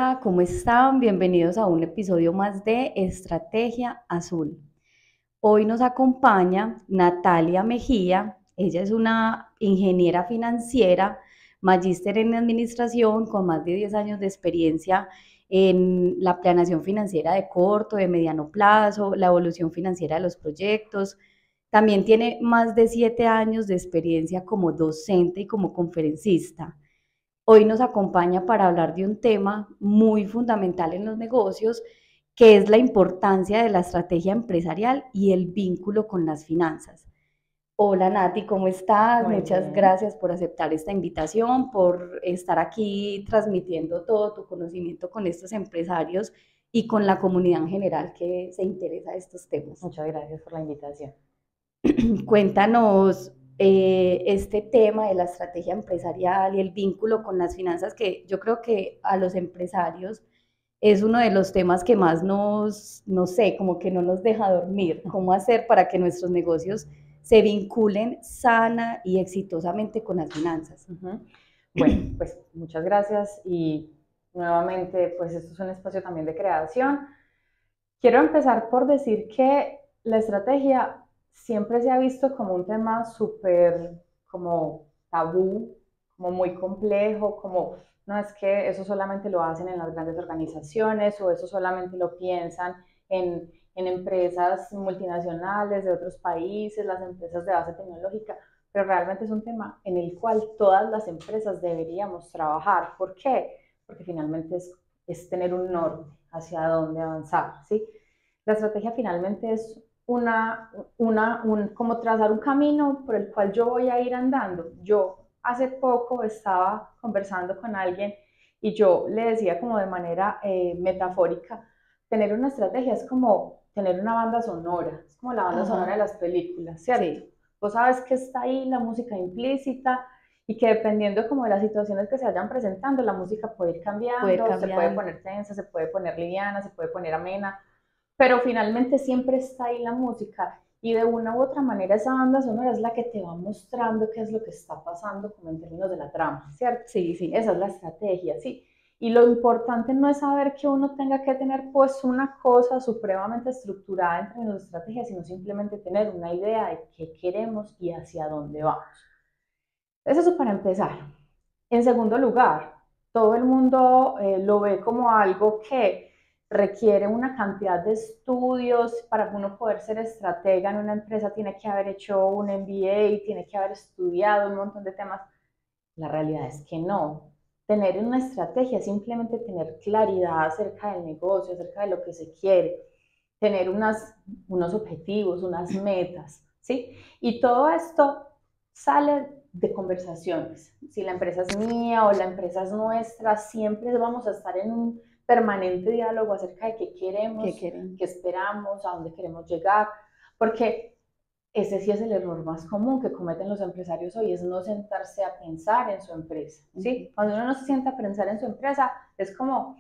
Hola, ¿cómo están? Bienvenidos a un episodio más de Estrategia Azul. Hoy nos acompaña Natalia Mejía. Ella es una ingeniera financiera, magíster en administración con más de 10 años de experiencia en la planeación financiera de corto, de mediano plazo, la evolución financiera de los proyectos. También tiene más de 7 años de experiencia como docente y como conferencista. Hoy nos acompaña para hablar de un tema muy fundamental en los negocios, que es la importancia de la estrategia empresarial y el vínculo con las finanzas. Hola Nati, ¿cómo estás? Muy Muchas bien, gracias por aceptar esta invitación, por estar aquí transmitiendo todo tu conocimiento con estos empresarios y con la comunidad en general que se interesa de estos temas. muchas gracias por la invitación. Cuéntanos este tema de la estrategia empresarial y el vínculo con las finanzas, que yo creo que a los empresarios es uno de los temas que más nos, no sé, como que no nos deja dormir. ¿Cómo hacer para que nuestros negocios se vinculen sana y exitosamente con las finanzas? Ujú. Bueno, pues muchas gracias y nuevamente, pues esto es un espacio también de creación. Quiero empezar por decir que la estrategia siempre se ha visto como un tema súper como tabú, como muy complejo, como no es que eso solamente lo hacen en las grandes organizaciones o eso solamente lo piensan en empresas multinacionales de otros países, las empresas de base tecnológica, pero realmente es un tema en el cual todas las empresas deberíamos trabajar. ¿Por qué? Porque finalmente es tener un norte hacia dónde avanzar, ¿sí? La estrategia finalmente es como trazar un camino por el cual yo voy a ir andando. Yo hace poco estaba conversando con alguien y yo le decía como de manera metafórica, tener una estrategia es como tener una banda sonora, es como la banda sonora de Ajá, las películas, ¿cierto? sí, Vos sabes que está ahí la música implícita y que dependiendo como de las situaciones que se vayan presentando, la música puede ir puede ir cambiando, se puede cambiando. poner tensa, se puede poner liviana, se puede poner amena, pero finalmente siempre está ahí la música y de una u otra manera esa banda sonora es la que te va mostrando qué es lo que está pasando como en términos de la trama, ¿cierto? Sí, sí, Esa es la estrategia, ¿sí? Y lo importante no es saber que uno tenga que tener pues una cosa supremamente estructurada en términos de estrategia, sino simplemente tener una idea de qué queremos y hacia dónde vamos. Eso para empezar. En segundo lugar, todo el mundo lo ve como algo que requiere una cantidad de estudios para uno poder ser estratega en una empresa, tiene que haber hecho un MBA, tiene que haber estudiado un montón de temas. La realidad es que no. Tener una estrategia es simplemente tener claridad acerca del negocio, acerca de lo que se quiere, tener unos objetivos, unas metas, ¿sí? Y todo esto sale de conversaciones. Si la empresa es mía o la empresa es nuestra, siempre vamos a estar en un permanente diálogo acerca de qué ¿qué queremos, qué queremos? esperamos, a dónde queremos llegar, porque ese sí es el error más común que cometen los empresarios hoy, es no sentarse a pensar en su empresa, ¿sí? Cuando uno no se sienta a pensar en su empresa, es como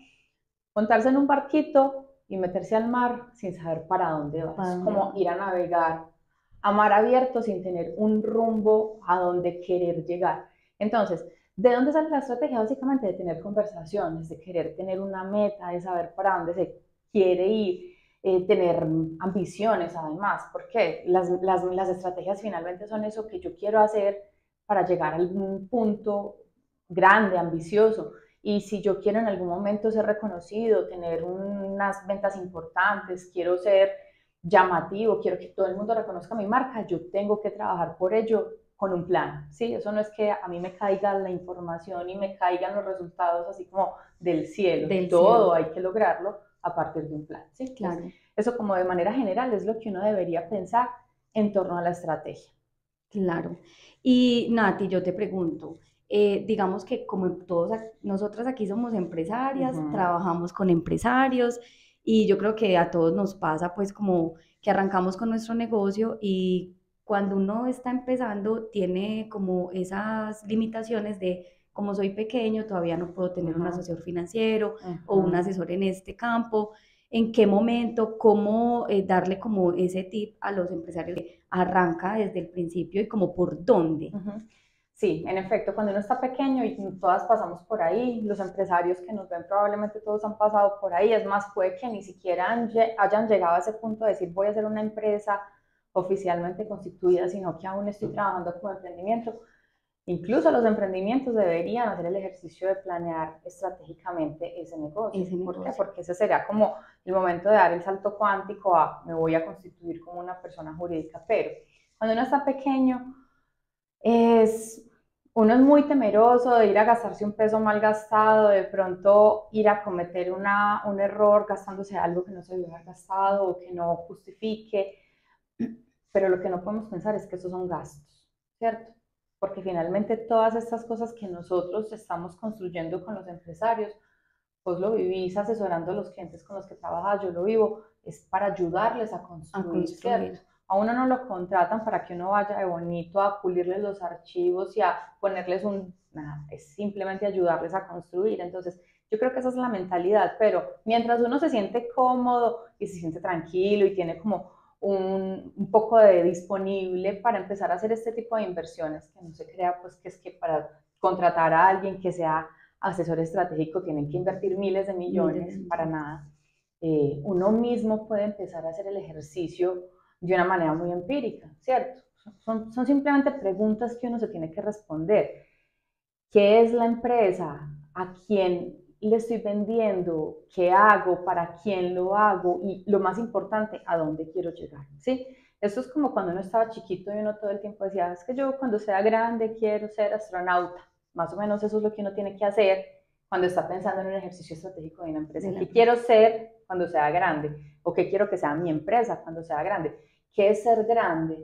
montarse en un barquito y meterse al mar sin saber para dónde va. ¿Para Es dónde como va? ir a navegar a mar abierto sin tener un rumbo a donde querer llegar. Entonces, ¿de dónde sale la estrategia? Básicamente de tener conversaciones, de querer tener una meta, de saber para dónde se quiere ir, tener ambiciones además, porque las estrategias finalmente son eso que yo quiero hacer para llegar a algún punto grande, ambicioso. Y si yo quiero en algún momento ser reconocido, tener unas ventas importantes, quiero ser llamativo, quiero que todo el mundo reconozca mi marca, yo tengo que trabajar por ello con un plan, ¿sí? Eso no es que a mí me caiga la información y me caigan los resultados así como del cielo, Del todo cielo, hay que lograrlo a partir de un plan, ¿sí? Entonces, claro. eso como de manera general es lo que uno debería pensar en torno a la estrategia. Claro. Y Nati, yo te pregunto, digamos que como todos, nosotras aquí somos Uh empresarias, -huh. trabajamos con empresarios y yo creo que a todos nos pasa pues como que arrancamos con nuestro negocio y cuando uno está empezando tiene como esas limitaciones de como soy pequeño, todavía no puedo Uh tener un -huh. asesor financiero Uh o un -huh. asesor en este campo. ¿En qué momento, cómo darle como ese tip a los empresarios? Arranca desde el principio y como por dónde. Uh -huh. Sí, en efecto, cuando uno está pequeño y todas pasamos por ahí, los empresarios que nos ven probablemente todos han pasado por ahí, es más, puede que ni siquiera hayan llegado a ese punto de decir voy a hacer una empresa oficialmente constituida, sino que aún estoy trabajando como emprendimiento. Incluso los emprendimientos deberían hacer el ejercicio de planear estratégicamente ese negocio. ¿Por qué? Porque ese sería como el momento de dar el salto cuántico a me voy a constituir como una persona jurídica. Pero cuando uno está pequeño, uno es muy temeroso de ir a gastarse un peso mal gastado, de pronto ir a cometer un error gastándose algo que no se debe haber gastado o que no justifique. Pero lo que no podemos pensar es que esos son gastos, ¿cierto? Porque finalmente todas estas cosas que nosotros estamos construyendo con los empresarios, vos lo vivís asesorando a los clientes con los que trabajas, yo lo vivo, es para ayudarles a construir, ¿cierto? A uno no lo contratan para que uno vaya de bonito a pulirles los archivos y a ponerles nada, es simplemente ayudarles a construir. Entonces, yo creo que esa es la mentalidad, pero mientras uno se siente cómodo y se siente tranquilo y tiene como un poco de disponible para empezar a hacer este tipo de inversiones, que no se crea pues que es que para contratar a alguien que sea asesor estratégico tienen que invertir miles de millones, para nada. Uno mismo puede empezar a hacer el ejercicio de una manera muy empírica, ¿cierto? Son simplemente preguntas que uno se tiene que responder. ¿Qué es la empresa? ¿A quién le estoy vendiendo? ¿Qué hago? ¿Para quién lo hago? Y lo más importante, ¿a dónde quiero llegar? ¿Sí? Esto es como cuando uno estaba chiquito y uno todo el tiempo decía, es que yo cuando sea grande quiero ser astronauta. Más o menos eso es lo que uno tiene que hacer cuando está pensando en un ejercicio estratégico de una empresa. ¿Qué quiero ser cuando sea grande? ¿O qué quiero que sea mi empresa cuando sea grande? ¿Qué es ser grande?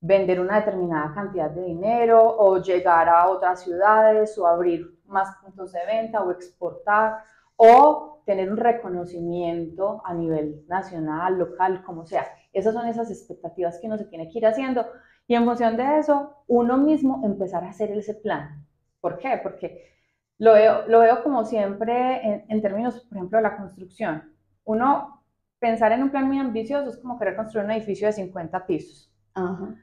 Vender una determinada cantidad de dinero o llegar a otras ciudades o abrir más puntos de venta o exportar o tener un reconocimiento a nivel nacional, local, como sea. Esas son esas expectativas que uno se tiene que ir haciendo y en función de eso uno mismo empezar a hacer ese plan. ¿Por qué? Porque lo veo como siempre en términos, por ejemplo, de la construcción. Uno pensar en un plan muy ambicioso es como querer construir un edificio de 50 pisos. Ajá.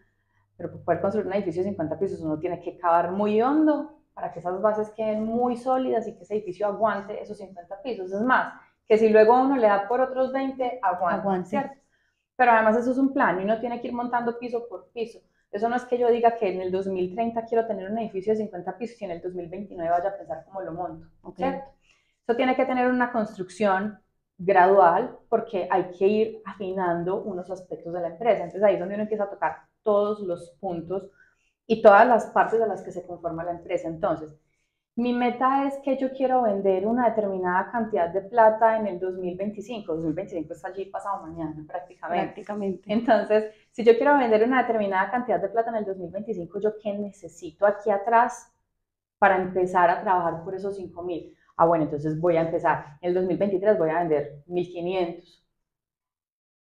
Pero para poder construir un edificio de 50 pisos uno tiene que cavar muy hondo para que esas bases queden muy sólidas y que ese edificio aguante esos 50 pisos. Es más, que si luego uno le da por otros 20, aguante, ¿cierto? Pero además eso es un plan y uno tiene que ir montando piso por piso. Eso no es que yo diga que en el 2030 quiero tener un edificio de 50 pisos y en el 2029 vaya a pensar cómo lo monto, ¿cierto? Eso tiene que tener una construcción gradual porque hay que ir afinando unos aspectos de la empresa. Entonces ahí es donde uno empieza a tocar todos los puntos y todas las partes de las que se conforma la empresa. Entonces, mi meta es que yo quiero vender una determinada cantidad de plata en el 2025. 2025 está allí pasado mañana prácticamente. Entonces, si yo quiero vender una determinada cantidad de plata en el 2025, ¿yo qué necesito aquí atrás para empezar a trabajar por esos 5.000? Bueno, entonces voy a empezar. En el 2023 voy a vender 1.500.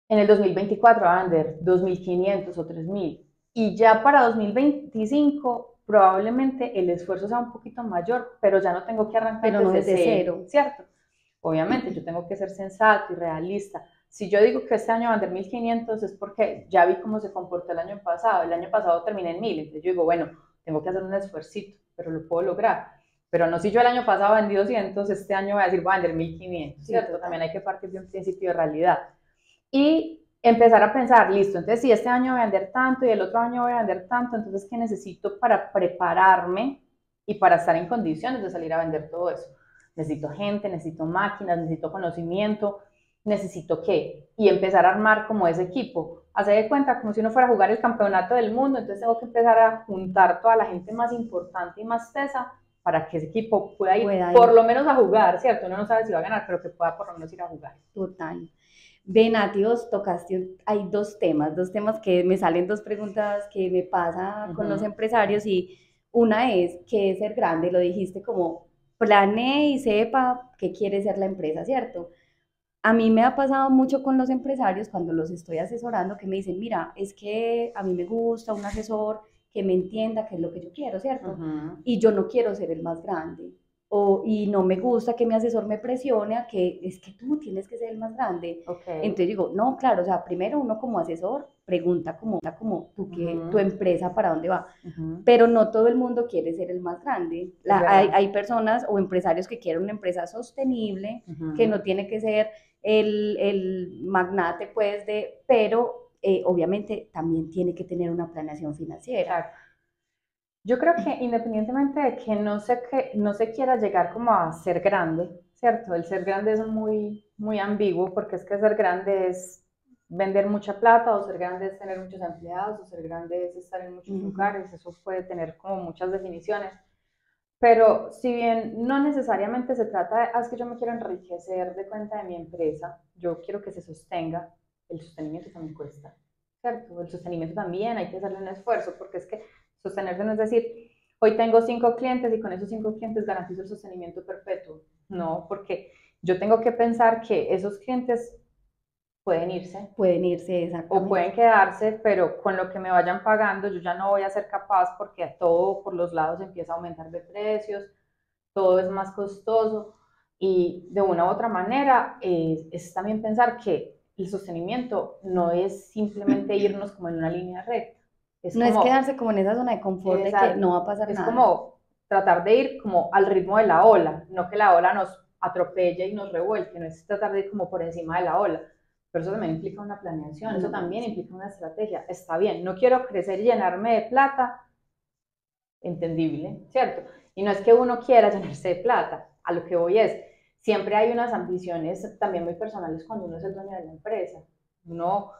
En el 2024 va a vender 2.500 o 3.000. Y ya para 2025 probablemente el esfuerzo sea un poquito mayor, pero ya no tengo que arrancar desde cero, ¿cierto? Obviamente yo tengo que ser sensato y realista. Si yo digo que este año va a vender 1.500 es porque ya vi cómo se comportó el año pasado. El año pasado terminé en 1.000, entonces yo digo, bueno, tengo que hacer un esfuercito, pero lo puedo lograr. Pero no si yo el año pasado vendí 200, este año voy a decir voy a vender 1.500, ¿cierto? También hay que partir de un principio de realidad. Y empezar a pensar, listo, entonces si este año voy a vender tanto y el otro año voy a vender tanto, entonces ¿qué necesito para prepararme y para estar en condiciones de salir a vender todo eso? Necesito gente, necesito máquinas, necesito conocimiento, necesito qué, y empezar a armar como ese equipo. Hacer de cuenta como si uno fuera a jugar el campeonato del mundo, entonces tengo que empezar a juntar toda la gente más importante y más tesa para que ese equipo pueda ir por lo menos a jugar, ¿cierto? Uno no sabe si va a ganar, pero que pueda por lo menos ir a jugar. Total. Ven, Nati, vos tocaste, hay dos temas que me salen dos preguntas que me pasa con los empresarios y una es, ¿qué es ser grande? Lo dijiste como planee y sepa qué quiere ser la empresa, ¿cierto? A mí me ha pasado mucho con los empresarios cuando los estoy asesorando que me dicen, mira, es que a mí me gusta un asesor que me entienda qué es lo que yo quiero, ¿cierto? Y yo no quiero ser el más grande y no me gusta que mi asesor me presione a que es que tú tienes que ser el más grande. Ok. Entonces digo, no, claro, o sea, primero uno como asesor pregunta como tú que, tu empresa para dónde va, pero no todo el mundo quiere ser el más grande. Hay personas o empresarios que quieren una empresa sostenible, que no tiene que ser el magnate, pues, pero obviamente también tiene que tener una planeación financiera. Claro. Yo creo que independientemente de que no se quiera llegar como a ser grande, ¿cierto? El ser grande es muy ambiguo, porque es que ser grande es vender mucha plata, o ser grande es tener muchos empleados, o ser grande es estar en muchos lugares, eso puede tener como muchas definiciones. Pero si bien no necesariamente se trata de, es que yo me quiero enriquecer de cuenta de mi empresa, yo quiero que se sostenga, el sostenimiento también cuesta, ¿cierto? El sostenimiento también hay que hacerle un esfuerzo, porque es que sostenerse no es decir, hoy tengo 5 clientes y con esos 5 clientes garantizo el sostenimiento perpetuo. No, porque yo tengo que pensar que esos clientes pueden irse. Pueden irse, exactamente. O pueden quedarse, pero con lo que me vayan pagando yo ya no voy a ser capaz, porque todo por los lados empieza a aumentar de precios, todo es más costoso, y de una u otra manera es también pensar que el sostenimiento no es simplemente irnos como en una línea recta. No es quedarse como en esa zona de confort de que no va a pasar Es nada. como tratar de ir como al ritmo de la ola, no que la ola nos atropelle y nos revuelque, no es tratar de ir como por encima de la ola. Pero eso también implica una planeación, eso también implica una estrategia. Está bien, no quiero crecer y llenarme de plata, entendible, ¿cierto? Y no es que uno quiera llenarse de plata, a lo que voy es, siempre hay unas ambiciones también muy personales cuando uno es el dueño de la empresa. Si uno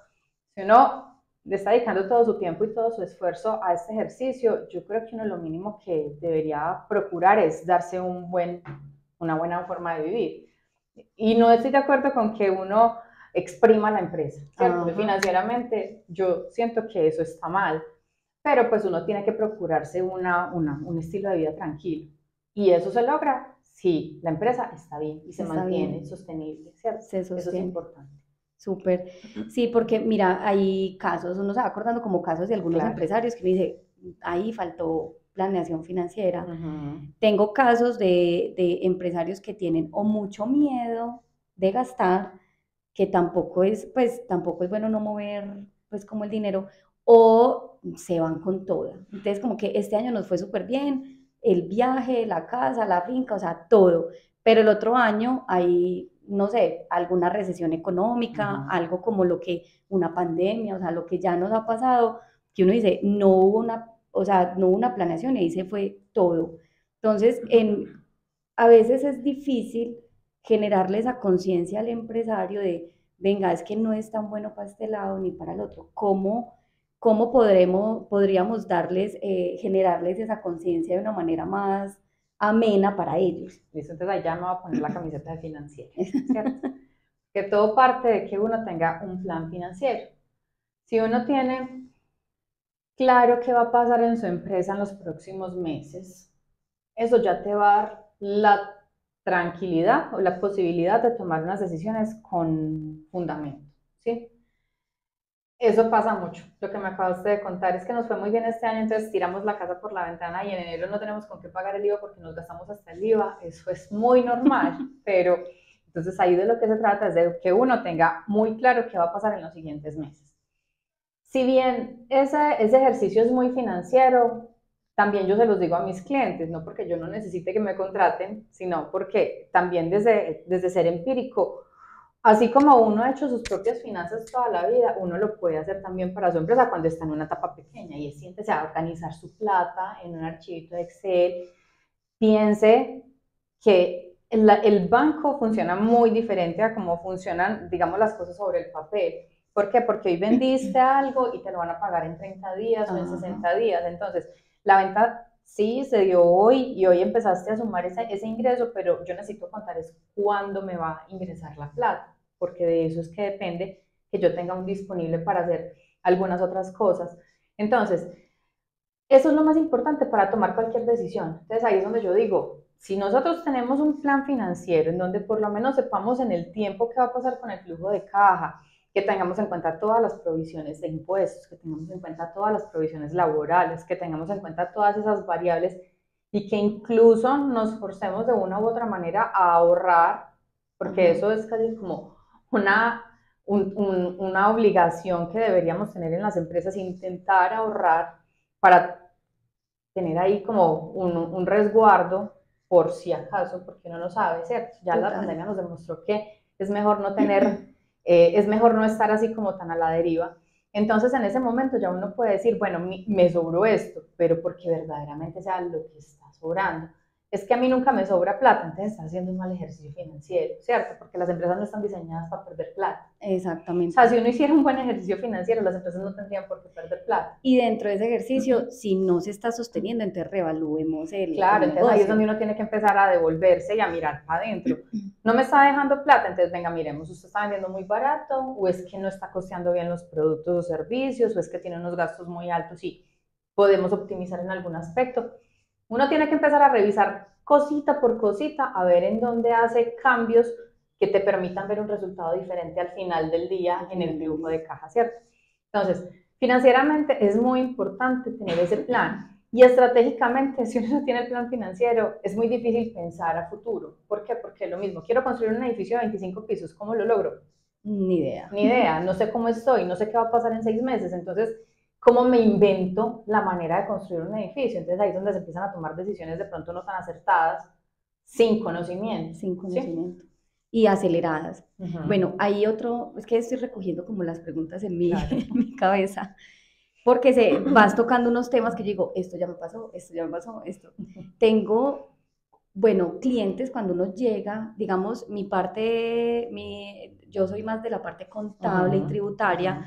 le está dedicando todo su tiempo y todo su esfuerzo a este ejercicio, yo creo que uno lo mínimo que debería procurar es darse una buena forma de vivir. Y no estoy de acuerdo con que uno exprima la empresa, ¿cierto? Financieramente yo siento que eso está mal, pero pues uno tiene que procurarse un estilo de vida tranquilo. Y eso se logra si la empresa está bien y se mantiene sostenible, ¿cierto? Eso es importante. Súper. Sí, porque mira, hay casos, uno se va acordando como casos de algunos empresarios que me dice, ahí faltó planeación financiera. Tengo casos de empresarios que tienen o mucho miedo de gastar, que tampoco es bueno no mover pues como el dinero, o se van con toda. Entonces como que este año nos fue súper bien, el viaje, la casa, la finca, o sea, todo. Pero el otro año hay, no sé, alguna recesión económica, algo como lo que, una pandemia, o sea, lo que ya nos ha pasado, que uno dice, no hubo una planeación y ahí se fue todo. Entonces, a veces es difícil generarle esa conciencia al empresario de, venga, es que no es tan bueno para este lado ni para el otro. ¿Cómo podríamos generarles esa conciencia de una manera más amena para ellos? Listo, entonces ahí ya me voy a poner la camiseta de financiera, ¿cierto? Que todo parte de que uno tenga un plan financiero. Si uno tiene claro qué va a pasar en su empresa en los próximos meses, eso ya te va a dar la tranquilidad o la posibilidad de tomar unas decisiones con fundamento, ¿sí? Eso pasa mucho. Lo que me acabaste de contar es que nos fue muy bien este año, entonces tiramos la casa por la ventana y en enero no tenemos con qué pagar el IVA porque nos gastamos hasta el IVA. Eso es muy normal, pero entonces ahí de lo que se trata es de que uno tenga muy claro qué va a pasar en los siguientes meses. Si bien ese ejercicio es muy financiero, también yo se los digo a mis clientes, no porque yo no necesite que me contraten, sino porque también desde ser empírico, así como uno ha hecho sus propias finanzas toda la vida, uno lo puede hacer también para su empresa cuando está en una etapa pequeña, y es siéntese a organizar su plata en un archivito de Excel. Piense que el banco funciona muy diferente a cómo funcionan, digamos, las cosas sobre el papel. ¿Por qué? Porque hoy vendiste algo y te lo van a pagar en 30 días o en 60 días. Entonces, la venta sí se dio hoy y hoy empezaste a sumar ese ingreso, pero yo necesito contar es cuándo me va a ingresar la plata, porque de eso es que depende que yo tenga un disponible para hacer algunas otras cosas. Entonces, eso es lo más importante para tomar cualquier decisión. Entonces ahí es donde yo digo, si nosotros tenemos un plan financiero en donde por lo menos sepamos en el tiempo qué va a pasar con el flujo de caja, que tengamos en cuenta todas las provisiones de impuestos, que tengamos en cuenta todas las provisiones laborales, que tengamos en cuenta todas esas variables y que incluso nos forcemos de una u otra manera a ahorrar, porque eso es casi como una obligación que deberíamos tener en las empresas, intentar ahorrar para tener ahí como un resguardo por si acaso, porque uno no sabe, ¿cierto? Ya la pandemia nos demostró que es mejor no tener, es mejor no estar así como tan a la deriva. Entonces en ese momento ya uno puede decir, bueno, me sobró esto, pero porque verdaderamente sea lo que está sobrando. Es que a mí nunca me sobra plata, entonces está haciendo un mal ejercicio financiero, ¿cierto? Porque las empresas no están diseñadas para perder plata. Exactamente. O sea, si uno hiciera un buen ejercicio financiero, las empresas no tendrían por qué perder plata. Y dentro de ese ejercicio, si no se está sosteniendo, entonces reevaluemos Claro, el entonces ahí es donde uno tiene que empezar a devolverse y a mirar para adentro. No me está dejando plata, entonces venga, miremos, usted está vendiendo muy barato, o es que no está costeando bien los productos o servicios, o es que tiene unos gastos muy altos y podemos optimizar en algún aspecto. Uno tiene que empezar a revisar cosita por cosita, a ver en dónde hace cambios que te permitan ver un resultado diferente al final del día en el flujo de caja, ¿cierto? Entonces, financieramente es muy importante tener ese plan. Y estratégicamente, si uno no tiene el plan financiero, es muy difícil pensar a futuro. ¿Por qué? Porque lo mismo, quiero construir un edificio de 25 pisos, ¿cómo lo logro? Ni idea. Ni idea, no sé cómo estoy, no sé qué va a pasar en 6 meses. Entonces, ¿cómo me invento la manera de construir un edificio? Entonces ahí es donde se empiezan a tomar decisiones de pronto no tan acertadas, sin conocimiento. Sin conocimiento. ¿Sí? Y aceleradas. Bueno, hay otro, es que estoy recogiendo como las preguntas en en mi cabeza, porque vas tocando unos temas que yo digo, esto ya me pasó, esto ya me pasó, esto. Tengo, bueno, clientes cuando uno llega, digamos, yo soy más de la parte contable y tributaria.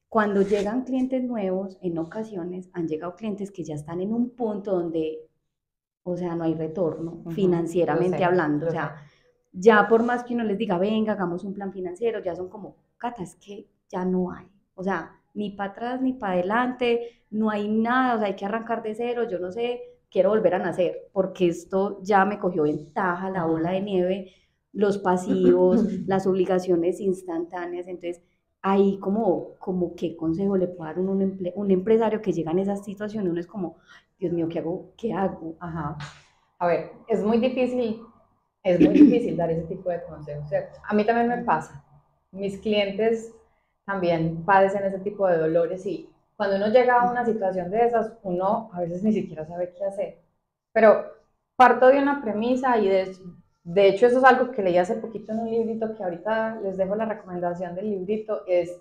Cuando llegan clientes nuevos, en ocasiones han llegado clientes que ya están en un punto donde, o sea, no hay retorno financieramente hablando. O sea, ya por más que uno les diga, venga, hagamos un plan financiero, ya son como, Cata, es que ya no hay. O sea, ni para atrás ni para adelante, no hay nada, o sea, hay que arrancar de cero, yo no sé, quiero volver a nacer, porque esto ya me cogió ventaja, la bola de nieve, los pasivos, las obligaciones instantáneas. Entonces, ahí como qué consejo le puede dar un empresario que llega en esas situaciones, uno es como, Dios mío, ¿qué hago? ¿Qué hago? Ajá. A ver, es muy difícil dar ese tipo de consejos, ¿cierto? A mí también me pasa. Mis clientes también padecen ese tipo de dolores y cuando uno llega a una situación de esas, uno a veces ni siquiera sabe qué hacer. Pero parto de una premisa y de hecho eso es algo que leí hace poquito en un librito que ahorita les dejo la recomendación del librito, es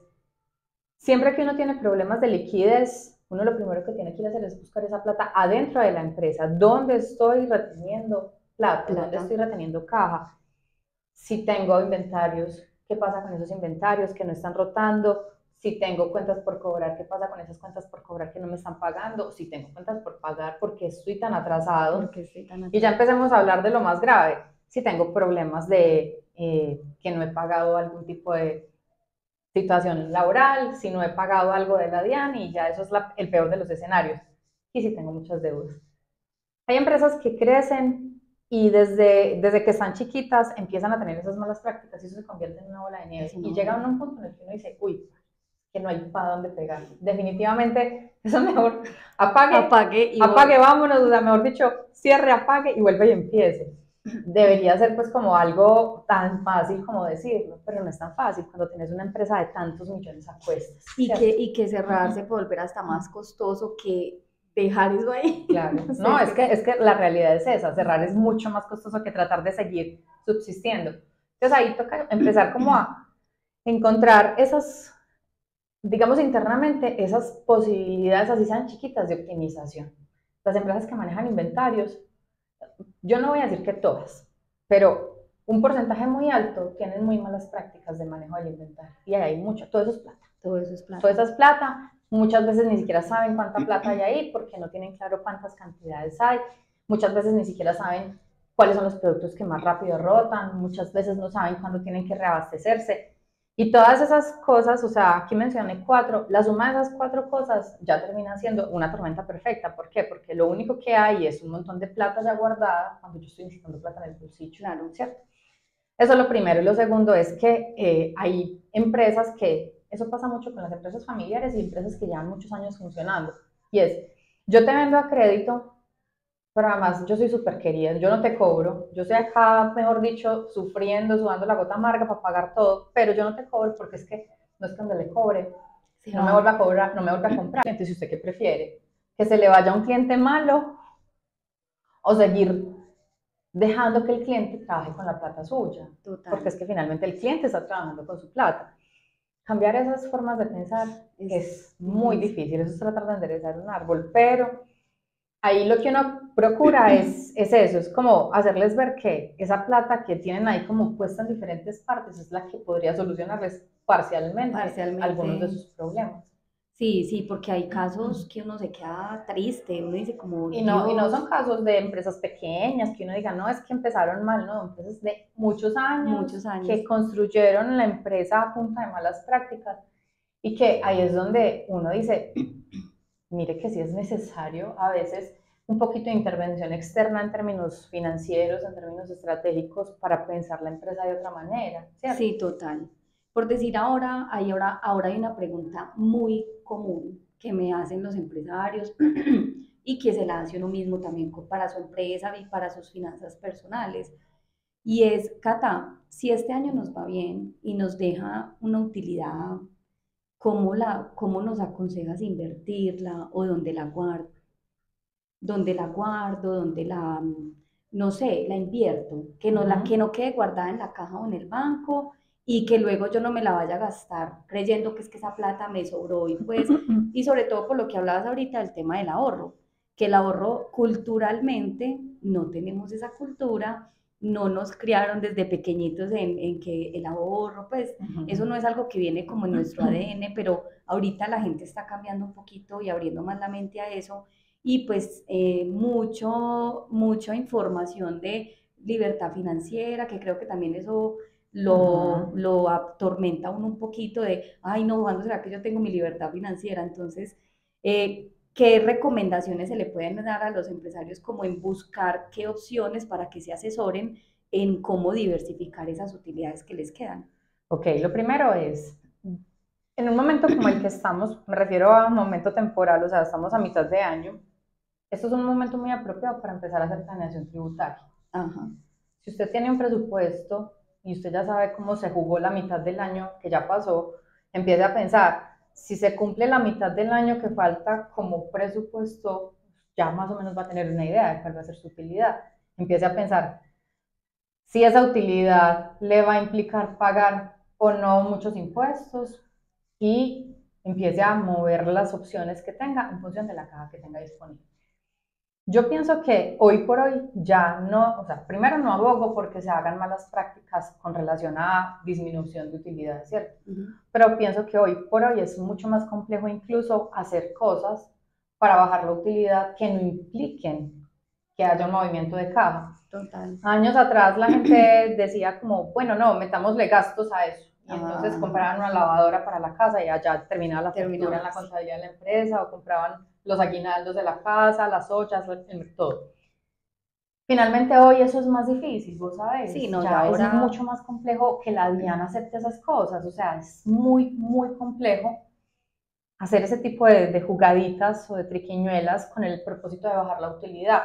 siempre que uno tiene problemas de liquidez, uno lo primero que tiene que ir a hacer es buscar esa plata adentro de la empresa. ¿Dónde estoy reteniendo plata? ¿Dónde estoy reteniendo caja? Si tengo inventarios, ¿qué pasa con esos inventarios que no están rotando? Si tengo cuentas por cobrar, ¿qué pasa con esas cuentas por cobrar que no me están pagando? Si tengo cuentas por pagar, ¿por qué estoy tan atrasado? Y ya empecemos a hablar de lo más grave. Si tengo problemas de que no he pagado algún tipo de situación laboral, si no he pagado algo de la DIAN, y ya eso es el peor de los escenarios. Y si tengo muchas deudas. Hay empresas que crecen y desde que están chiquitas empiezan a tener esas malas prácticas y eso se convierte en una bola de nieve. Y llega a un punto en el que uno dice, uy, que no hay para dónde pegar. Definitivamente, eso es mejor. Apague, vámonos, o sea, mejor dicho, cierre, apague y vuelve y empiece. Debería ser pues como algo tan fácil como decirlo, pero no es tan fácil cuando tienes una empresa de tantos millones a cuestas. Y que cerrarse puede volver hasta más costoso que dejar eso ahí. Claro, no, es que la realidad es esa, cerrar es mucho más costoso que tratar de seguir subsistiendo. Entonces ahí toca empezar como a encontrar esas, digamos internamente, esas posibilidades, así sean chiquitas, de optimización. Las empresas que manejan inventarios, yo no voy a decir que todas, pero un porcentaje muy alto tienen muy malas prácticas de manejo del inventario. Y ahí hay mucho, todo eso es plata. Todo eso es plata. Todo eso es plata. Muchas veces ni siquiera saben cuánta plata hay ahí porque no tienen claro cuántas cantidades hay. Muchas veces ni siquiera saben cuáles son los productos que más rápido rotan. Muchas veces no saben cuándo tienen que reabastecerse. Y todas esas cosas, o sea, aquí mencioné 4, la suma de esas 4 cosas ya termina siendo una tormenta perfecta. ¿Por qué? Porque lo único que hay es un montón de plata ya guardada cuando yo estoy necesitando plata en el bolsillo. Claro, ¿cierto? Eso es lo primero. Y lo segundo es que hay empresas que, eso pasa mucho con las empresas familiares y empresas que llevan muchos años funcionando. Y es, yo te vendo a crédito, Pero además yo soy súper querida, yo no te cobro, yo estoy acá, mejor dicho, sufriendo, sudando la gota amarga para pagar todo, pero yo no te cobro porque es que no es que donde le cobre, Sí, no me vuelva a cobrar, no me vuelva a comprar. Entonces, ¿usted qué prefiere? ¿Que se le vaya un cliente malo o seguir dejando que el cliente trabaje con la plata suya? total. Porque es que finalmente el cliente está trabajando con su plata. Cambiar esas formas de pensar es muy difícil, eso es tratar de enderezar un árbol, pero ahí lo que uno procura es eso, es como hacerles ver que esa plata que tienen ahí como puesta en diferentes partes es la que podría solucionarles parcialmente algunos de sus problemas. Sí, sí, porque hay casos que uno se queda triste, uno dice como, Y no Dios, son casos de empresas pequeñas que uno diga, no, es que empezaron mal, no, empresas de muchos muchos años años. que construyeron la empresa a punta de malas prácticas y que ahí es donde uno dice, mire que sí es necesario a veces un poquito de intervención externa en términos financieros, en términos estratégicos, para pensar la empresa de otra manera, ¿cierto? Sí, total. Por decir ahora hay una pregunta muy común que me hacen los empresarios y que se la hace uno mismo también para su empresa y para sus finanzas personales. Y es, Cata, si este año nos va bien y nos deja una utilidad, ¿cómo nos aconsejas invertirla o dónde la guardo, no sé, la invierto, que no quede guardada en la caja o en el banco y que luego yo no me la vaya a gastar creyendo que es que esa plata me sobró y sobre todo por lo que hablabas ahorita del tema del ahorro, que el ahorro culturalmente no tenemos esa cultura, no nos criaron desde pequeñitos en que el ahorro, pues eso no es algo que viene como en nuestro ADN, pero ahorita la gente está cambiando un poquito y abriendo más la mente a eso y pues mucha información de libertad financiera, que creo que también eso lo atormenta a uno un poquito de, ay no, ¿cuándo será que yo tengo mi libertad financiera? Entonces, ¿qué recomendaciones se le pueden dar a los empresarios como en buscar qué opciones para que se asesoren en cómo diversificar esas utilidades que les quedan? Ok, lo primero es, en un momento como el que estamos, me refiero a un momento temporal, o sea, estamos a mitad de año, esto es un momento muy apropiado para empezar a hacer planeación tributaria. Ajá. Si usted tiene un presupuesto y usted ya sabe cómo se jugó la mitad del año que ya pasó, empiece a pensar, si se cumple la mitad del año que falta como presupuesto, ya más o menos va a tener una idea de cuál va a ser su utilidad. Empiece a pensar si esa utilidad le va a implicar pagar o no muchos impuestos y empiece a mover las opciones que tenga en función de la caja que tenga disponible. Yo pienso que hoy por hoy ya no, o sea, primero no abogo porque se hagan malas prácticas con relación a disminución de utilidades, ¿cierto? Pero pienso que hoy por hoy es mucho más complejo incluso hacer cosas para bajar la utilidad que no impliquen que haya un movimiento de caja. Total. Años atrás la gente decía como, bueno, no, metámosle gastos a eso. Y entonces compraban una lavadora para la casa y allá terminaba la factura en la contabilidad de la empresa, o compraban los aguinaldos de la casa, las ollas, todo. Finalmente hoy eso es más difícil, vos sabés, Sí, no, ya ya es ahora mucho más complejo que la DIAN acepte esas cosas, o sea, es muy, muy complejo hacer ese tipo de jugaditas o de triquiñuelas con el propósito de bajar la utilidad,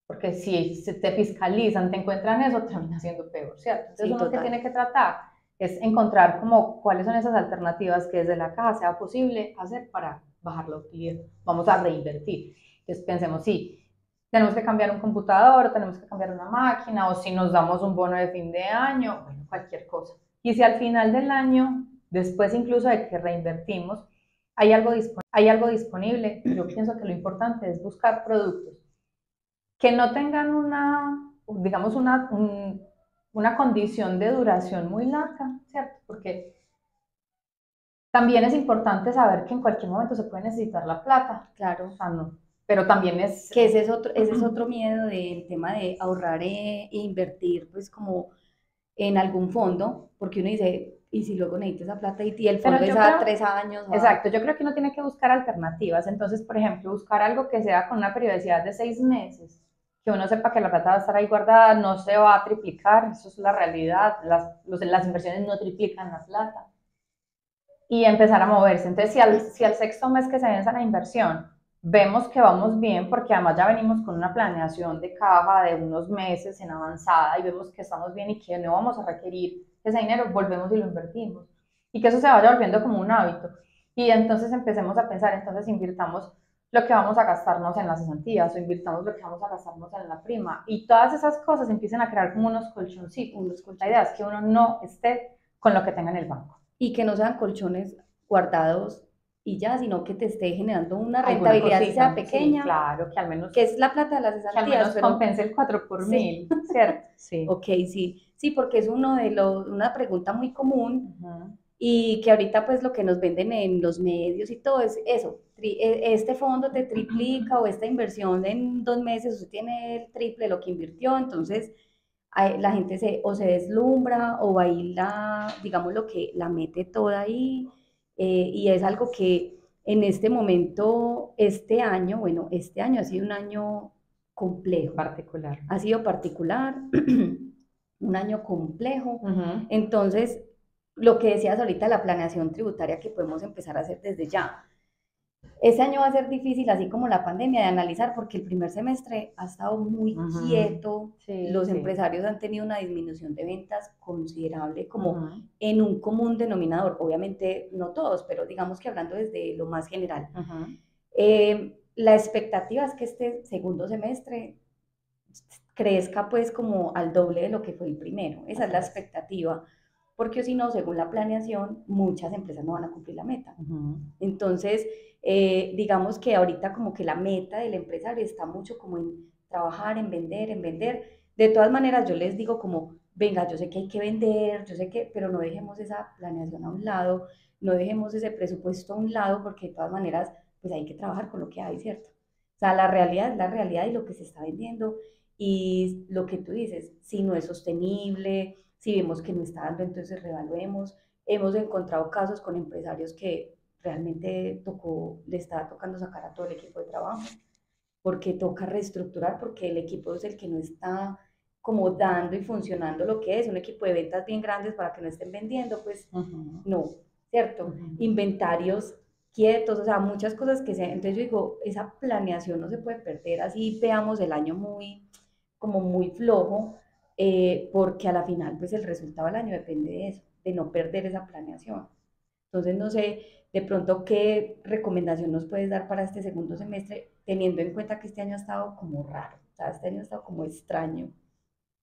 porque si se te fiscalizan, te encuentran eso, termina siendo peor, ¿cierto? Entonces sí, uno que total. tiene que tratar es encontrar como cuáles son esas alternativas que desde la caja sea posible hacer para bajar la utilidad. Vamos a reinvertir. Entonces pensemos, sí, tenemos que cambiar un computador, tenemos que cambiar una máquina, o si nos damos un bono de fin de año, bueno, cualquier cosa. Y si al final del año, después incluso de que reinvertimos, hay algo disponible, yo pienso que lo importante es buscar productos que no tengan digamos, una condición de duración muy larga, ¿cierto? Porque también es importante saber que en cualquier momento se puede necesitar la plata. Claro. O sea, no. Pero también es... Que ese es otro miedo del tema de ahorrar e invertir, pues como en algún fondo, porque uno dice, ¿y si luego necesito esa plata y el Pero fondo es yo a creo, 3 años? exacto, yo creo que uno tiene que buscar alternativas. Entonces, por ejemplo, buscar algo que sea con una periodicidad de 6 meses, que uno sepa que la plata va a estar ahí guardada, no se va a triplicar, eso es la realidad, las inversiones no triplican la plata. Y empezar a moverse. Entonces, si al sexto mes que se venza la inversión, vemos que vamos bien, porque además ya venimos con una planeación de caja de unos meses en avanzada y vemos que estamos bien y que no vamos a requerir ese dinero, volvemos y lo invertimos. Y que eso se vaya volviendo como un hábito. Y entonces empecemos a pensar, entonces invirtamos lo que vamos a gastarnos en las cesantías o invirtamos lo que vamos a gastarnos en la prima. Y todas esas cosas empiezan a crear como unos colchoncitos. La idea es que uno no esté con lo que tenga en el banco. Y que no sean colchones guardados y ya, sino que te esté generando una rentabilidad, si sea pequeña. Sí, claro, que al menos, que es la plata de las cesantías, que al menos pero compense el 4 por sí. 1000, ¿cierto? Sí. Ok, sí, sí, porque es una pregunta muy común y que ahorita pues lo que nos venden en los medios y todo es eso, este fondo te triplica o esta inversión en 2 meses usted tiene el triple de lo que invirtió, entonces la gente o se deslumbra o baila, digamos lo que la mete toda ahí y es algo que en este momento, este año ha sido un año complejo. Particular. Ha sido particular, un año complejo. Entonces, lo que decías ahorita, la planeación tributaria que podemos empezar a hacer desde ya. Este año va a ser difícil, así como la pandemia, de analizar, porque el primer semestre ha estado muy quieto, sí, los sí. empresarios han tenido una disminución de ventas considerable, como en un común denominador, obviamente no todos, pero digamos que hablando desde lo más general. La expectativa es que este segundo semestre crezca pues como al doble de lo que fue el primero, esa es la expectativa, porque si no, según la planeación, muchas empresas no van a cumplir la meta. Entonces, digamos que ahorita como que la meta del empresario está mucho como en trabajar, en vender, en vender. De todas maneras, yo les digo como, venga, yo sé que hay que vender, yo sé que, pero no dejemos esa planeación a un lado, no dejemos ese presupuesto a un lado, porque de todas maneras, pues hay que trabajar con lo que hay, ¿cierto? O sea, la realidad es la realidad y lo que se está vendiendo y lo que tú dices, si no es sostenible, si vemos que no está dando, entonces revaluemos. Hemos encontrado casos con empresarios que realmente le estaba tocando sacar a todo el equipo de trabajo, porque toca reestructurar, porque el equipo es el que no está como dando y funcionando lo que es, un equipo de ventas bien grandes para que no estén vendiendo, pues no, ¿cierto? Inventarios quietos, o sea, muchas cosas que se... Entonces yo digo, esa planeación no se puede perder, así veamos el año como muy flojo, porque a la final pues el resultado del año depende de eso, de no perder esa planeación. Entonces no sé de pronto qué recomendación nos puedes dar para este segundo semestre, teniendo en cuenta que este año ha estado como raro, o sea, este año ha estado como extraño.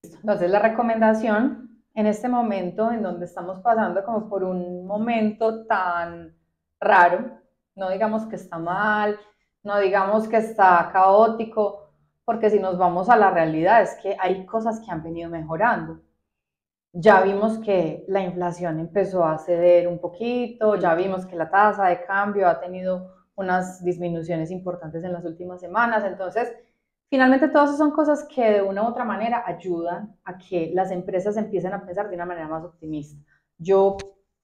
Entonces la recomendación en este momento en donde estamos pasando como por un momento tan raro, no digamos que está mal, no digamos que está caótico, porque si nos vamos a la realidad es que hay cosas que han venido mejorando. Ya vimos que la inflación empezó a ceder un poquito, ya vimos que la tasa de cambio ha tenido unas disminuciones importantes en las últimas semanas, entonces finalmente todas esas son cosas que de una u otra manera ayudan a que las empresas empiecen a pensar de una manera más optimista. Yo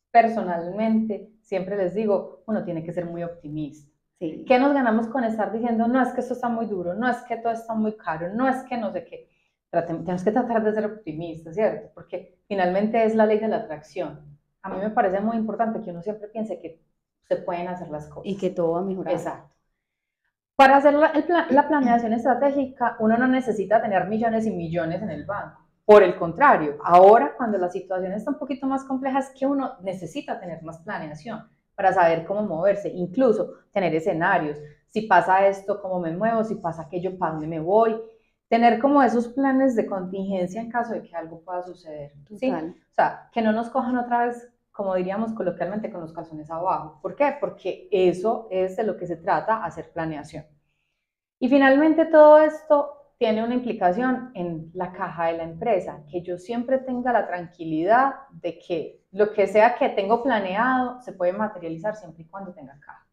personalmente siempre les digo, uno tiene que ser muy optimista. Sí. ¿Qué nos ganamos con estar diciendo, no es que esto está muy duro, no es que todo está muy caro, no es que no sé qué? Tenemos que tratar de ser optimistas, ¿cierto? Porque finalmente es la ley de la atracción. A mí me parece muy importante que uno siempre piense que se pueden hacer las cosas. Y que todo va a mejorar. Exacto. Para hacer la planeación estratégica, uno no necesita tener millones y millones en el banco. Por el contrario, ahora cuando la situación está un poquito más compleja es que uno necesita tener más planeación para saber cómo moverse, incluso tener escenarios. Si pasa esto, ¿cómo me muevo? Si pasa aquello, ¿para dónde me voy? Tener como esos planes de contingencia en caso de que algo pueda suceder. ¿Sí? O sea, que no nos cojan otra vez, como diríamos coloquialmente, con los calzones abajo. ¿Por qué? Porque eso es de lo que se trata, hacer planeación. Y finalmente todo esto tiene una implicación en la caja de la empresa, que yo siempre tenga la tranquilidad de que lo que sea que tengo planeado se puede materializar siempre y cuando tenga caja.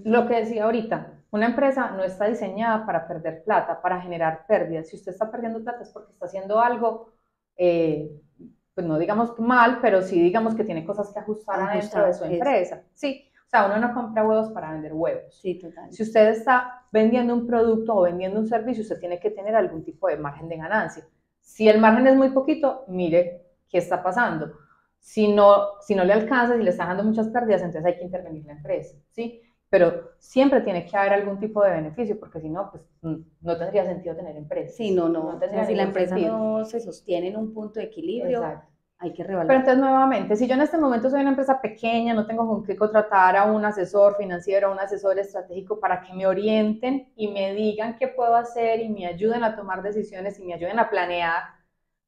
Lo que decía ahorita, una empresa no está diseñada para perder plata, para generar pérdidas. Si usted está perdiendo plata es porque está haciendo algo, pues no digamos mal, pero sí digamos que tiene cosas que ajustar adentro de su empresa. Sí, o sea, uno no compra huevos para vender huevos. Sí, total. Si usted está vendiendo un producto o vendiendo un servicio, usted tiene que tener algún tipo de margen de ganancia. Si el margen es muy poquito, mire qué está pasando. Si no le alcanza, si le está dando muchas pérdidas, entonces hay que intervenir la empresa, ¿sí? pero siempre tiene que haber algún tipo de beneficio, porque si no, pues no tendría sentido tener empresas. Sí, no, no. No tendría O sea, si la ningún empresa sentido. no se sostiene en un punto de equilibrio, Exacto. hay que Pero revaluar. entonces, nuevamente, si yo en este momento soy una empresa pequeña, no tengo con qué contratar a un asesor financiero, a un asesor estratégico para que me orienten y me digan qué puedo hacer y me ayuden a tomar decisiones y me ayuden a planear,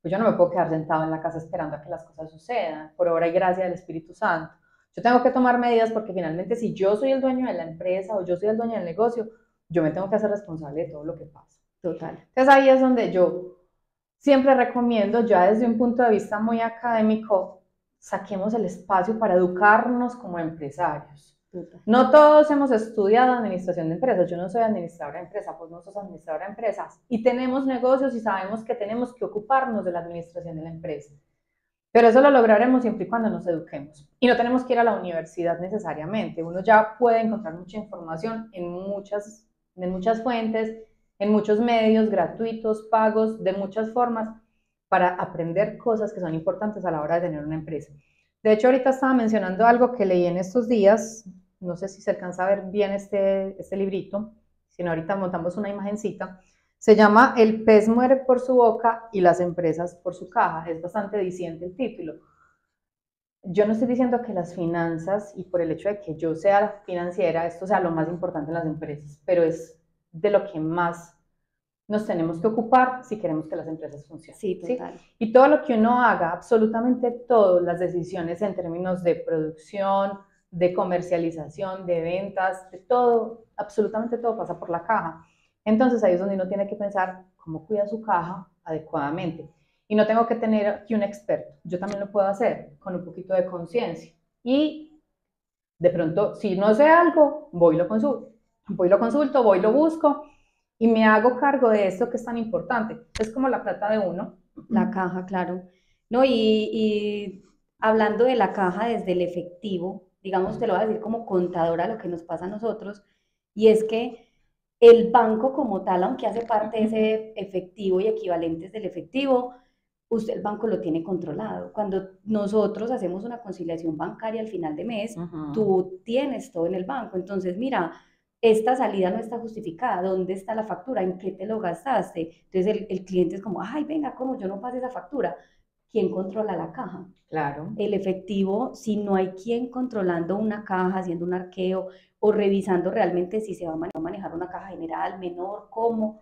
pues yo no me puedo quedar sentado en la casa esperando a que las cosas sucedan, por obra y gracia del Espíritu Santo. Yo tengo que tomar medidas porque finalmente si yo soy el dueño de la empresa o yo soy el dueño del negocio, yo me tengo que hacer responsable de todo lo que pasa. Total. Entonces ahí es donde yo siempre recomiendo, ya desde un punto de vista muy académico, saquemos el espacio para educarnos como empresarios. Total. No todos hemos estudiado administración de empresas. Yo no soy administradora de empresas, pues no sos administradora de empresas. Y tenemos negocios y sabemos que tenemos que ocuparnos de la administración de la empresa. Pero eso lo lograremos siempre y cuando nos eduquemos. Y no tenemos que ir a la universidad necesariamente. Uno ya puede encontrar mucha información en muchas fuentes, en muchos medios gratuitos, pagos, de muchas formas, para aprender cosas que son importantes a la hora de tener una empresa. De hecho, ahorita estaba mencionando algo que leí en estos días, no sé si se alcanza a ver bien este librito, si no ahorita montamos una imagencita. Se llama El pez muere por su boca y las empresas por su caja. Es bastante diciente el título. Yo no estoy diciendo que las finanzas y por el hecho de que yo sea financiera, esto sea lo más importante en las empresas, pero es de lo que más nos tenemos que ocupar si queremos que las empresas funcionen. Sí, total. ¿Sí? Y todo lo que uno haga, absolutamente todas las decisiones en términos de producción, de comercialización, de ventas, de todo, absolutamente todo pasa por la caja. Entonces ahí es donde uno tiene que pensar cómo cuida su caja adecuadamente. Y no tengo que tener aquí un experto, yo también lo puedo hacer con un poquito de conciencia. Y de pronto, si no sé algo, voy y lo consulto, voy y lo busco y me hago cargo de esto que es tan importante. Es como la plata de uno. La caja, claro. No, y hablando de la caja desde el efectivo, digamos, te lo voy a decir como contadora lo que nos pasa a nosotros, y es que el banco como tal, aunque hace parte de ese efectivo y equivalentes del efectivo, usted el banco lo tiene controlado. Cuando nosotros hacemos una conciliación bancaria al final de mes, tú tienes todo en el banco. Entonces, mira, esta salida no está justificada, ¿dónde está la factura? ¿En qué te lo gastaste? Entonces el cliente es como, ay, venga, ¿cómo yo no pasé esa factura? ¿Quién controla la caja? Claro. El efectivo, si no hay quien controlando una caja, haciendo un arqueo o revisando realmente si se va a manejar una caja general, menor, cómo,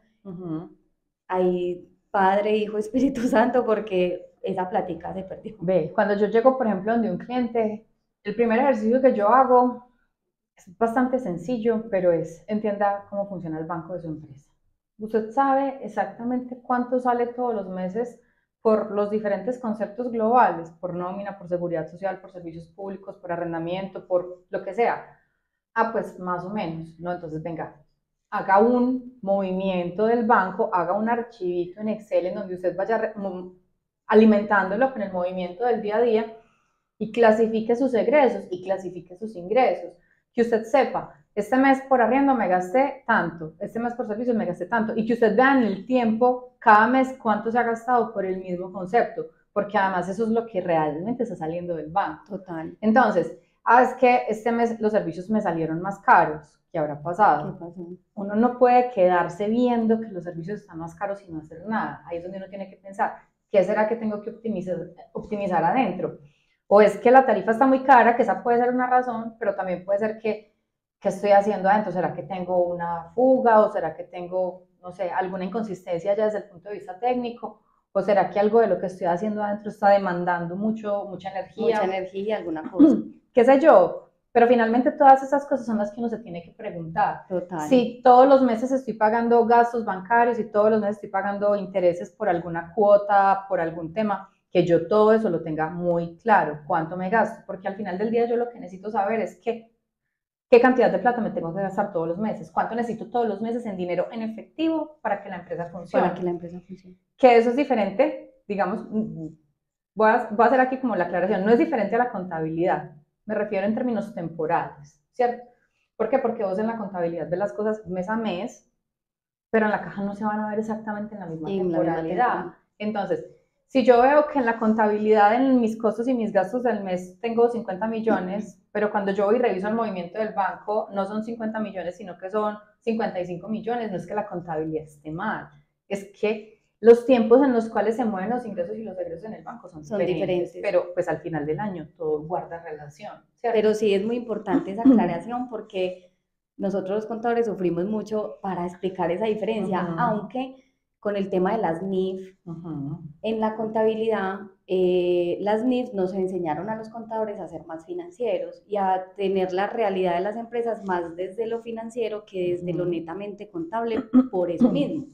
hay Padre, Hijo, Espíritu Santo, porque esa plática se perdió. Ve, cuando yo llego, por ejemplo, donde un cliente, el primer ejercicio que yo hago es bastante sencillo, pero entienda cómo funciona el banco de su empresa. Usted sabe exactamente cuánto sale todos los meses por los diferentes conceptos globales, por nómina, por seguridad social, por servicios públicos, por arrendamiento, por lo que sea. Ah, pues más o menos, ¿no? Entonces, venga, haga un movimiento del banco, haga un archivito en Excel en donde usted vaya alimentándolo con el movimiento del día a día y clasifique sus egresos y clasifique sus ingresos. Que usted sepa, este mes por arriendo me gasté tanto, este mes por servicios me gasté tanto, y que usted vea en el tiempo, cada mes, cuánto se ha gastado por el mismo concepto, porque además eso es lo que realmente está saliendo del banco. Total. Entonces, es que este mes los servicios me salieron más caros. ¿Qué habrá pasado? ¿Qué pasó? Uno no puede quedarse viendo que los servicios están más caros y no hacer nada. Ahí es donde uno tiene que pensar, ¿qué será que tengo que optimizar adentro? O es que la tarifa está muy cara, que esa puede ser una razón, pero también puede ser que estoy haciendo adentro. ¿Será que tengo una fuga o será que tengo, no sé, alguna inconsistencia ya desde el punto de vista técnico? ¿O será que algo de lo que estoy haciendo adentro está demandando mucha energía? Mucha energía, alguna cosa. ¿Qué sé yo? Pero finalmente todas esas cosas son las que uno se tiene que preguntar. Total. Si todos los meses estoy pagando gastos bancarios y todos los meses estoy pagando intereses por alguna cuota, por algún tema, que yo todo eso lo tenga muy claro, cuánto me gasto, porque al final del día yo lo que necesito saber es qué cantidad de plata me tengo que gastar todos los meses, cuánto necesito todos los meses en dinero en efectivo para que la empresa funcione. Para que la empresa funcione. Que eso es diferente, digamos, voy a hacer aquí como la aclaración, no es diferente a la contabilidad, me refiero en términos temporales, ¿cierto? ¿Por qué? Porque vos en la contabilidad ves las cosas mes a mes, pero en la caja no se van a ver exactamente en la misma temporalidad. Entonces, Si yo veo que en la contabilidad, en mis costos y mis gastos del mes, tengo 50 millones, pero cuando yo voy y reviso el movimiento del banco, no son 50 millones, sino que son 55 millones, no es que la contabilidad esté mal, es que los tiempos en los cuales se mueven los ingresos y los egresos en el banco son diferentes, pero pues al final del año todo guarda relación, ¿cierto? Pero sí es muy importante esa aclaración porque nosotros los contadores sufrimos mucho para explicar esa diferencia, aunque con el tema de las NIF, en la contabilidad, las NIF nos enseñaron a los contadores a ser más financieros y a tener la realidad de las empresas más desde lo financiero que desde lo netamente contable, por eso mismo.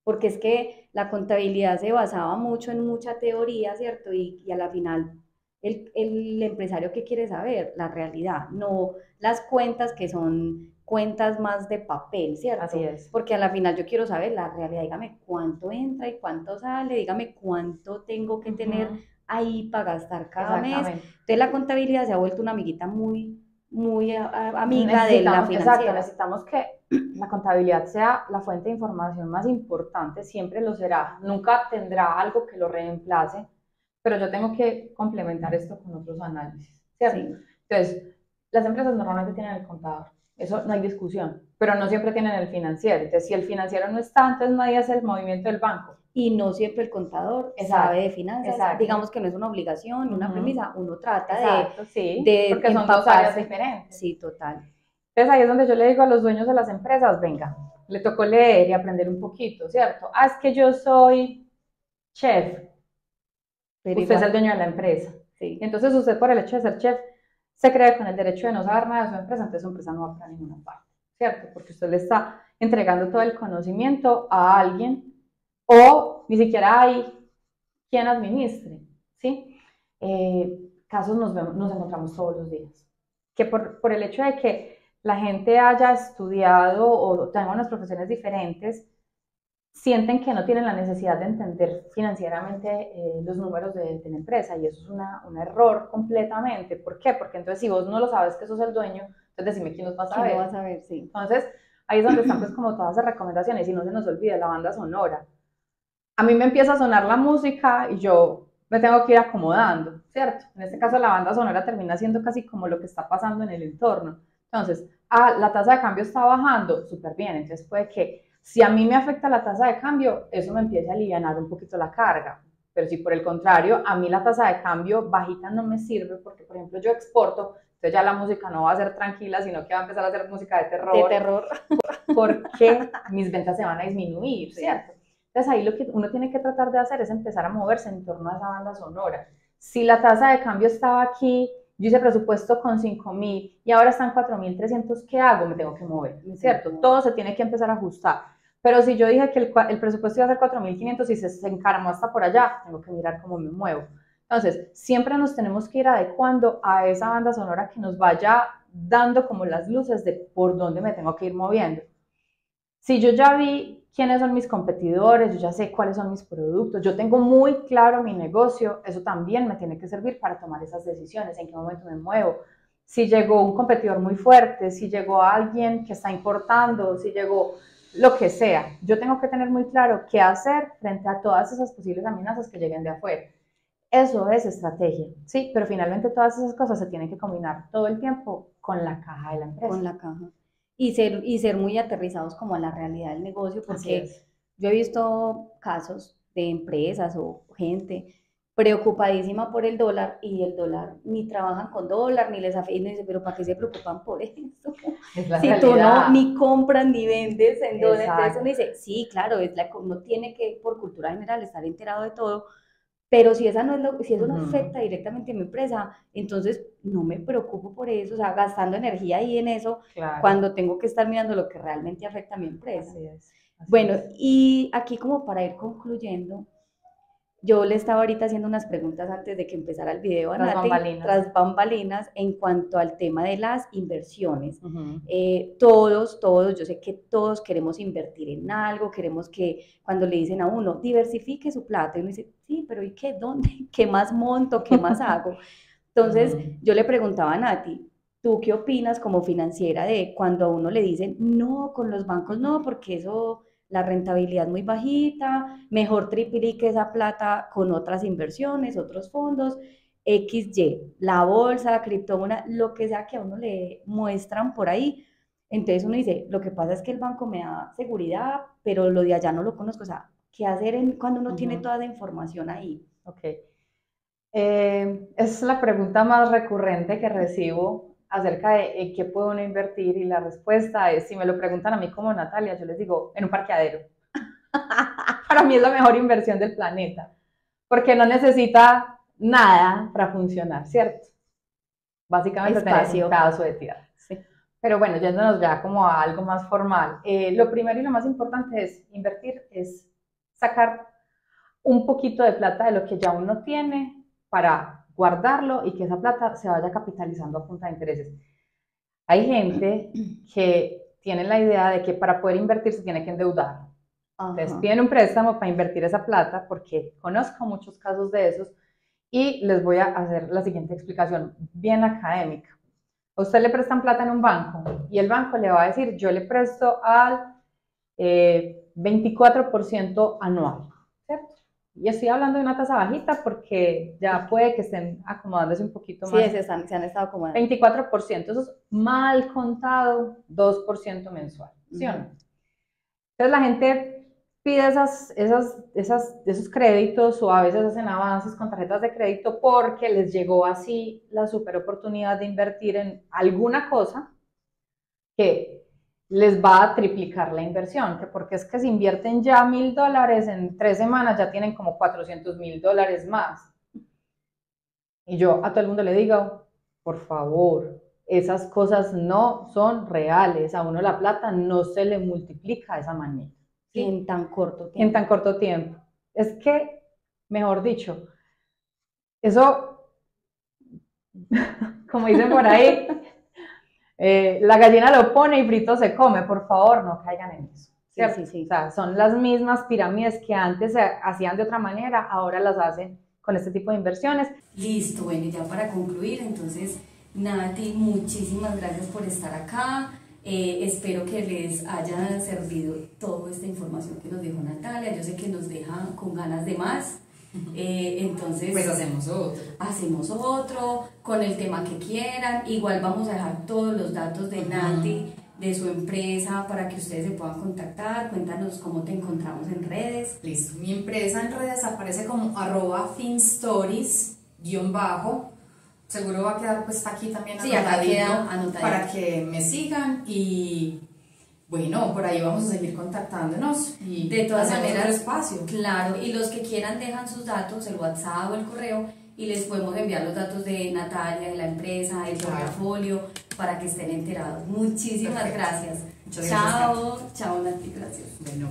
Porque es que la contabilidad se basaba mucho en mucha teoría, ¿cierto? Y a la final el empresario que quiere saber la realidad, no las cuentas que son cuentas más de papel, ¿cierto? Así es. Porque a la final yo quiero saber la realidad, dígame cuánto entra y cuánto sale, dígame cuánto tengo que tener ahí para gastar cada mes. Entonces la contabilidad se ha vuelto una amiguita muy amiga de la financiera. Exacto, necesitamos que la contabilidad sea la fuente de información más importante, siempre lo será, nunca tendrá algo que lo reemplace, pero yo tengo que complementar esto con otros análisis, ¿cierto? Sí. Entonces, las empresas normalmente tienen el contador, eso no hay discusión, pero no siempre tienen el financiero. Entonces, si el financiero no está, entonces nadie hace el movimiento del banco. Y no siempre el contador sabe de finanzas. Exacto. Digamos que no es una obligación, una premisa, uno trata de porque son dos áreas diferentes. Sí, total. Entonces ahí es donde yo le digo a los dueños de las empresas, venga, le tocó leer y aprender un poquito, ¿cierto? Es que yo soy chef, pero usted es el dueño de la empresa. Sí. Entonces usted por el hecho de ser chef se cree con el derecho de no saber nada de su empresa, entonces su empresa no va para ninguna parte, ¿cierto? Porque usted le está entregando todo el conocimiento a alguien o ni siquiera hay quien administre, ¿sí? Casos nos encontramos todos los días. Que por el hecho de que la gente haya estudiado o tenga unas profesiones diferentes, sienten que no tienen la necesidad de entender financieramente los números de la empresa, y eso es un error completamente. ¿Por qué? Porque entonces si vos no lo sabes que sos el dueño, entonces decime quién nos va a saber. ¿Quién lo va a saber? Sí. Entonces ahí es donde están pues como todas las recomendaciones, y no se nos olvide la banda sonora. A mí me empieza a sonar la música y yo me tengo que ir acomodando, ¿cierto? En este caso la banda sonora termina siendo casi como lo que está pasando en el entorno. Entonces, la tasa de cambio está bajando, súper bien, entonces puede que si a mí me afecta la tasa de cambio, eso me empiece a aliviar un poquito la carga. Pero si por el contrario, a mí la tasa de cambio bajita no me sirve, porque por ejemplo yo exporto, entonces ya la música no va a ser tranquila, sino que va a empezar a hacer música de terror. De terror. Porque mis ventas se van a disminuir, ¿cierto? Entonces ahí lo que uno tiene que tratar de hacer es empezar a moverse en torno a esa banda sonora. Si la tasa de cambio estaba aquí, yo hice presupuesto con 5.000 y ahora están 4.300, ¿qué hago? Me tengo que mover, ¿cierto? Todo se tiene que empezar a ajustar. Pero si yo dije que el presupuesto iba a ser 4.500 y se encaramó hasta por allá, tengo que mirar cómo me muevo. Entonces, siempre nos tenemos que ir adecuando a esa banda sonora que nos vaya dando como las luces de por dónde me tengo que ir moviendo. Si yo ya vi quiénes son mis competidores, yo ya sé cuáles son mis productos, yo tengo muy claro mi negocio, eso también me tiene que servir para tomar esas decisiones, en qué momento me muevo. Si llegó un competidor muy fuerte, si llegó alguien que está importando, si llegó lo que sea, yo tengo que tener muy claro qué hacer frente a todas esas posibles amenazas que lleguen de afuera. Eso es estrategia, sí, pero finalmente todas esas cosas se tienen que combinar todo el tiempo con la caja de la empresa. Con la caja. Y ser muy aterrizados como a la realidad del negocio, porque yo he visto casos de empresas o gente preocupadísima por el dólar, y el dólar ni trabajan con dólar, ni les afecta, y dice, pero ¿para qué se preocupan por eso? Si tú no ni compras ni vendes en dólares, entonces uno dice, sí, claro, uno tiene que por cultura general estar enterado de todo, pero si eso no afecta directamente a mi empresa, entonces no me preocupo por eso, o sea, gastando energía ahí en eso, cuando tengo que estar mirando lo que realmente afecta a mi empresa. Así es. Bueno, y aquí como para ir concluyendo, yo le estaba ahorita haciendo unas preguntas antes de que empezara el video a Nati, tras bambalinas, en cuanto al tema de las inversiones. Todos, yo sé que todos queremos invertir en algo, queremos que cuando le dicen a uno, diversifique su plata, y uno dice, sí, pero ¿y qué? ¿Dónde? ¿Qué más monto? ¿Qué más hago? Entonces, yo le preguntaba a Nati, ¿tú qué opinas como financiera de cuando a uno le dicen, no, con los bancos no, porque eso la rentabilidad muy bajita, mejor triplique esa plata con otras inversiones, otros fondos, XY, la bolsa, criptomoneda, lo que sea que a uno le muestran por ahí. Entonces uno dice, lo que pasa es que el banco me da seguridad, pero lo de allá no lo conozco. O sea, ¿qué hacer cuando uno tiene toda la información ahí? Ok. Es la pregunta más recurrente que recibo acerca de en qué puede uno invertir, y la respuesta es, si me lo preguntan a mí como Natalia, yo les digo, en un parqueadero. Para mí es la mejor inversión del planeta, porque no necesita nada para funcionar, ¿cierto? Básicamente tener un pedazo de tierra. Sí. Pero bueno, yéndonos ya como a algo más formal, lo primero y lo más importante es invertir, es sacar un poquito de plata de lo que ya uno tiene para guardarlo y que esa plata se vaya capitalizando a punta de intereses. Hay gente que tiene la idea de que para poder invertir se tiene que endeudar. Entonces piden un préstamo para invertir esa plata, porque conozco muchos casos de esos, y les voy a hacer la siguiente explicación bien académica. A usted le prestan plata en un banco y el banco le va a decir, yo le presto al 24% anual, ¿cierto? Y estoy hablando de una tasa bajita porque ya puede que estén acomodándose un poquito más. Sí, se han estado acomodando. 24%, eso es mal contado, 2% mensual, ¿sí o no? Entonces la gente pide esos créditos, o a veces hacen avances con tarjetas de crédito porque les llegó así la super oportunidad de invertir en alguna cosa que les va a triplicar la inversión, porque es que si invierten ya $1,000 en 3 semanas, ya tienen como $400,000 más. Y yo a todo el mundo le digo, por favor, esas cosas no son reales, a uno la plata no se le multiplica de esa manera. ¿Sí? En tan corto tiempo. En tan corto tiempo. Es que, mejor dicho, eso, como dicen por ahí, la gallina lo pone y frito se come. Por favor, no caigan en eso. ¿Cierto? Sí, sí, sí. O sea, son las mismas pirámides que antes se hacían de otra manera, ahora las hacen con este tipo de inversiones. Listo, bueno, y ya para concluir, entonces, Nati, muchísimas gracias por estar acá. Espero que les haya servido toda esta información que nos dijo Natalia. Yo sé que nos deja con ganas de más. Entonces, pues hacemos otro con el tema que quieran. Igual vamos a dejar todos los datos de Nati, de su empresa, para que ustedes se puedan contactar. Cuéntanos cómo te encontramos en redes. Listo, mi empresa en redes aparece como @finstories_. Seguro va a quedar pues aquí también anotadito, para que me sigan, y bueno, por ahí vamos a seguir contactándonos y de todas maneras espacio. Claro, y los que quieran dejan sus datos, el WhatsApp o el correo, y les podemos enviar los datos de Natalia, de la empresa, del portafolio, para que estén enterados. Muchísimas gracias. Muchas gracias. Chao, Nati, gracias. Bueno.